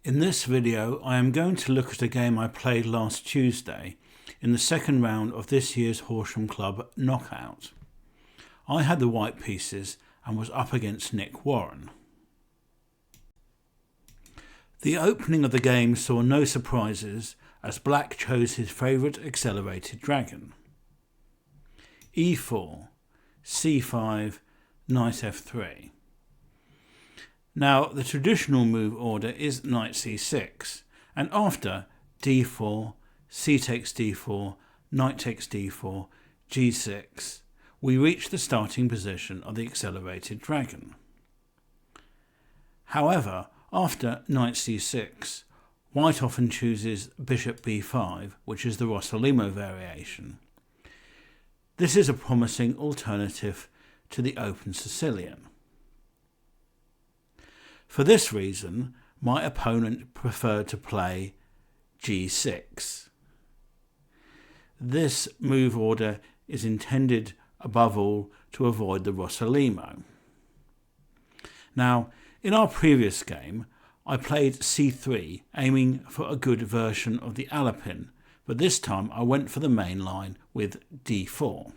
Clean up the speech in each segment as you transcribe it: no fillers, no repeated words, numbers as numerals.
In this video I am going to look at a game I played last Tuesday in the second round of this year's Horsham Club Knockout. I had the white pieces and was up against Nick Warren. The opening of the game saw no surprises as Black chose his favourite accelerated dragon. e4, c5, knight f3. Now the traditional move order is knight c6, and after d4, c takes d4, knight takes d4, g6, we reach the starting position of the accelerated dragon. However, after knight c6, white often chooses bishop b5, which is the Rossolimo variation. This is a promising alternative to the open Sicilian. For this reason, my opponent preferred to play g6. This move order is intended above all to avoid the Rossolimo. Now, in our previous game, I played c3, aiming for a good version of the Alapin, but this time I went for the main line with d4.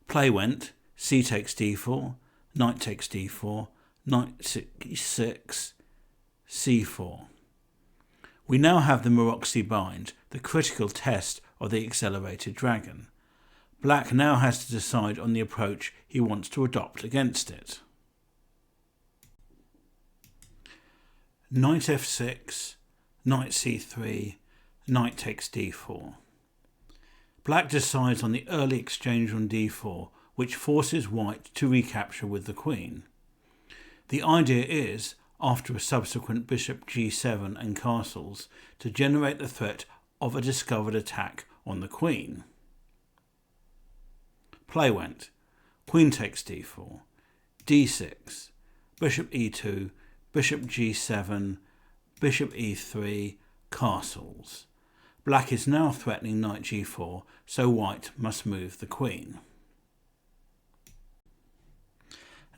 Play went c takes d4, knight takes d4, knight c6, c4. We now have the Maroczy bind, the critical test of the accelerated dragon. Black now has to decide on the approach he wants to adopt against it. Knight f6, knight c3, knight takes d4. Black decides on the early exchange on d4, which forces white to recapture with the queen. The idea is, after a subsequent bishop g7 and castles, to generate the threat of a discovered attack on the queen. Play went queen takes d4, d6, bishop e2, bishop g7, bishop e3, castles. Black is now threatening knight g4, so white must move the queen.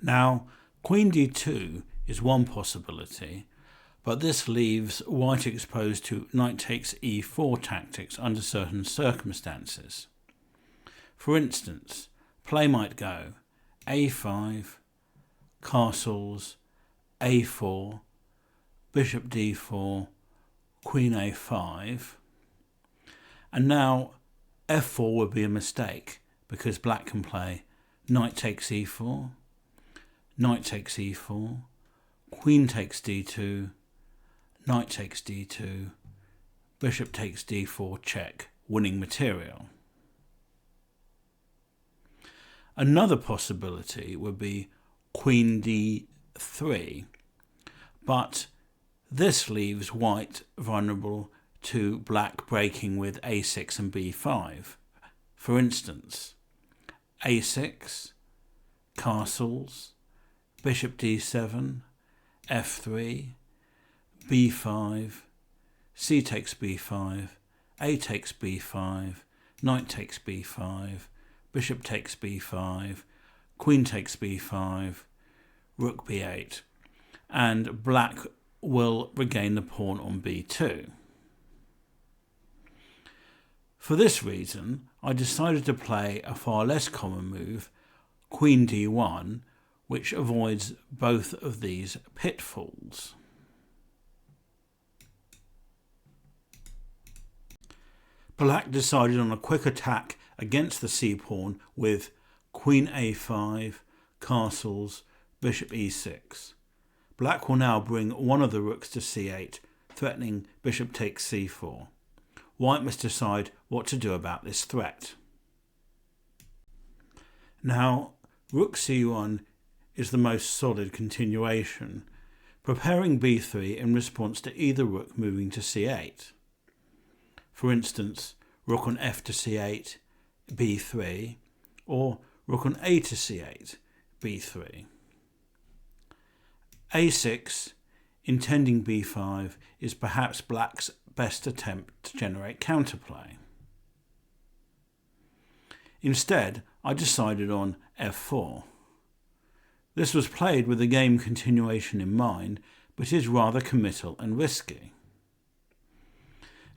Now, queen d2 is one possibility, but this leaves white exposed to knight takes e4 tactics under certain circumstances. For instance, play might go a5, castles, a4, bishop d4, queen a5, and now f4 would be a mistake because black can play knight takes e4, knight takes e4, queen takes d2, knight takes d2, bishop takes d4 check, winning material. Another possibility would be queen d3, but this leaves white vulnerable to black breaking with a6 and b5. For instance, a6, castles, bishop d7, f3, b5, c takes b5, a takes b5, knight takes b5, bishop takes b5, queen takes b5, rook b8, and black will regain the pawn on b2. For this reason, I decided to play a far less common move, queen d1, which avoids both of these pitfalls. Black decided on a quick attack against the c-pawn with queen a5, castles, bishop e6. Black will now bring one of the rooks to c8, threatening bishop takes c4. White must decide what to do about this threat. Now, rook c1 is the most solid continuation, preparing b3 in response to either rook moving to c8. For instance, rook on f to c8, b3, or rook on a to c8, b3. a6, intending b5, is perhaps black's best attempt to generate counterplay. Instead, I decided on f4. This was played with the game continuation in mind, but is rather committal and risky.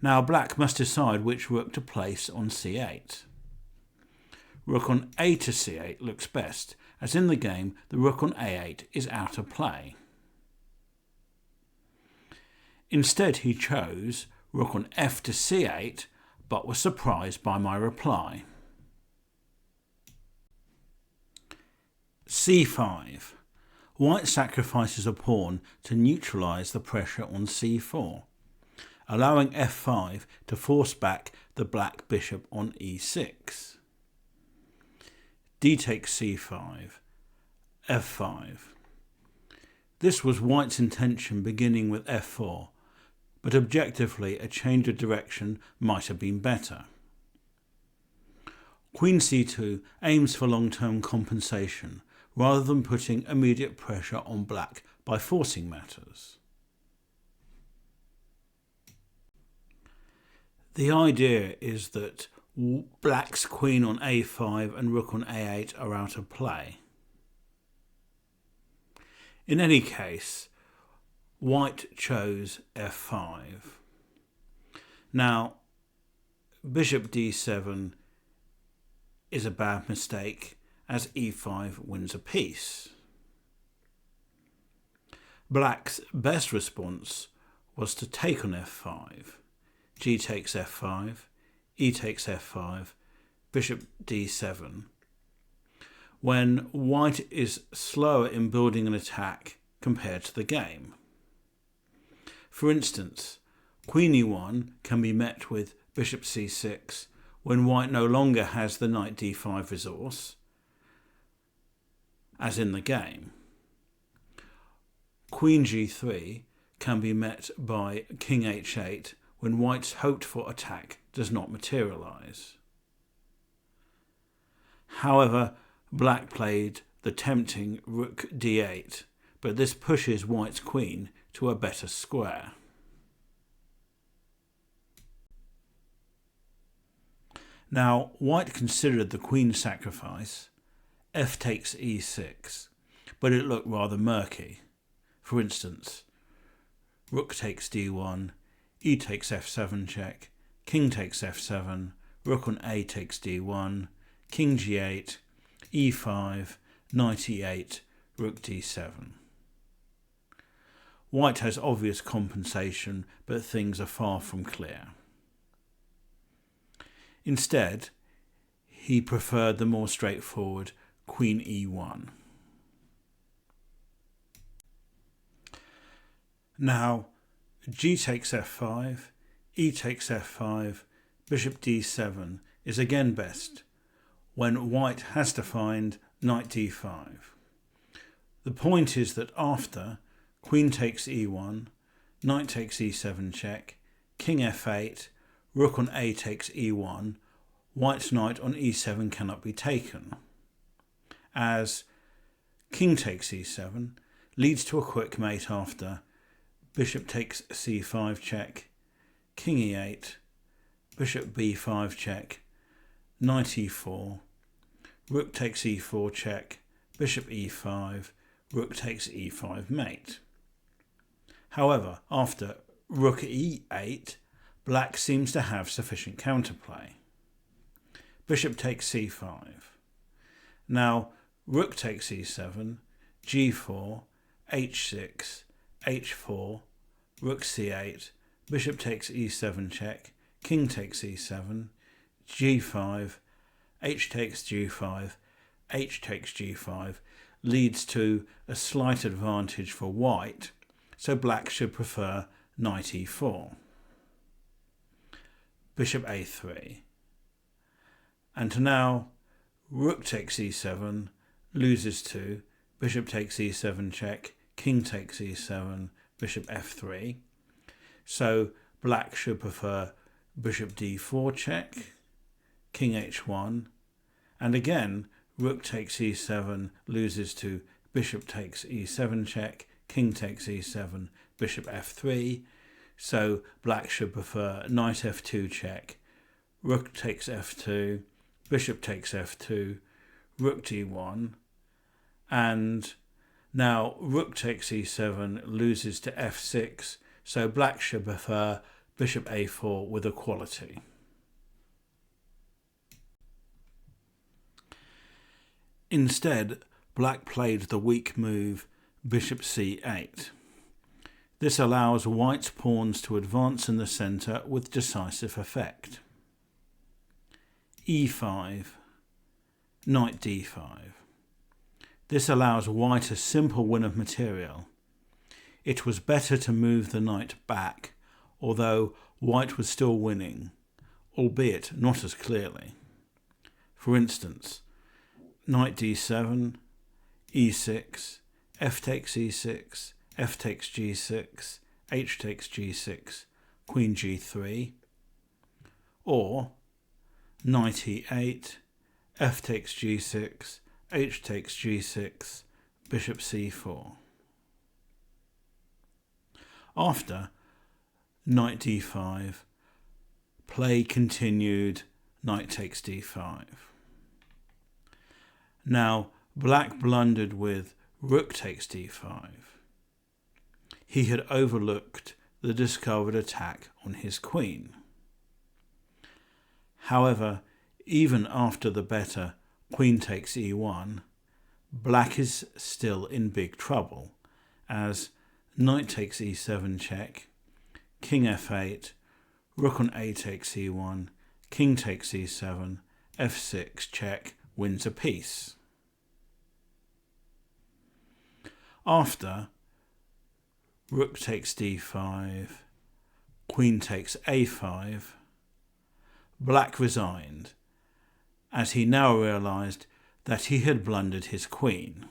Now black must decide which rook to place on c8. Rook on a to c8 looks best, as in the game the rook on a8 is out of play. Instead he chose rook on f to c8, but was surprised by my reply. c5. White sacrifices a pawn to neutralise the pressure on c4, allowing f5 to force back the black bishop on e6. d takes c5, f5. This was white's intention beginning with f4, but objectively a change of direction might have been better. Queen c2 aims for long-term compensation rather than putting immediate pressure on black by forcing matters. The idea is that black's queen on a5 and rook on a8 are out of play. In any case, white chose f5. Now, bishop d7 is a bad mistake, as e5 wins a piece. Black's best response was to take on f5. G takes f5, e takes f5, bishop d7, when white is slower in building an attack compared to the game. For instance, queen e1 can be met with bishop c6 when white no longer has the knight d5 resource, as in the game. Queen g3 can be met by king h8 when white's hoped-for attack does not materialise. However, black played the tempting rook d8, but this pushes white's queen to a better square. Now, white considered the queen sacrifice, f takes e6, but it looked rather murky. For instance, rook takes d1, e takes f7 check, king takes f7, rook on a takes d1, king g8, e5, knight e8, rook d7. White has obvious compensation, but things are far from clear. Instead, he preferred the more straightforward queen e1. Now, g takes f5, e takes f5, bishop d7 is again best, when white has to find knight d5. The point is that after queen takes e1, knight takes e7 check, king f8, rook on a takes e1, white's knight on e7 cannot be taken, as king takes e7 leads to a quick mate after bishop takes c5 check, king e8, bishop b5 check, knight e4, rook takes e4 check, bishop e5, rook takes e5 mate. However, after rook e8, black seems to have sufficient counterplay. Bishop takes c5. Now, rook takes e7, g4, h6, h4, rook c8, bishop takes e7 check, king takes e7, g5, h takes g5, h takes g5 leads to a slight advantage for white, so black should prefer knight e4. Bishop a3. And now rook takes e7, loses to bishop takes e7 check, king takes e7, bishop f3. So black should prefer bishop d4 check, king h1, and again rook takes e7, loses to bishop takes e7 check, king takes e7, bishop f3. So black should prefer knight f2 check, rook takes f2, bishop takes f2, rook d1, and Now rook takes e7 loses to f6, so black should prefer bishop a4 with equality. Instead, black played the weak move bishop c8. This allows white's pawns to advance in the centre with decisive effect. e5, knight d5. This allows white a simple win of material. It was better to move the knight back, although white was still winning, albeit not as clearly. For instance, knight d7, e6, f takes e6, f takes g6, h takes g6, queen g3, or knight e8, f takes g6, h takes g6, bishop c4. After knight d5, play continued, knight takes d5. Now black blundered with rook takes d5. He had overlooked the discovered attack on his queen. However, even after the better queen takes e1, black is still in big trouble, as knight takes e7 check, king f8, rook on a takes e1, king takes e7, f6 check wins a piece. After rook takes d5, queen takes a5, black resigned, as he now realised that he had blundered his queen.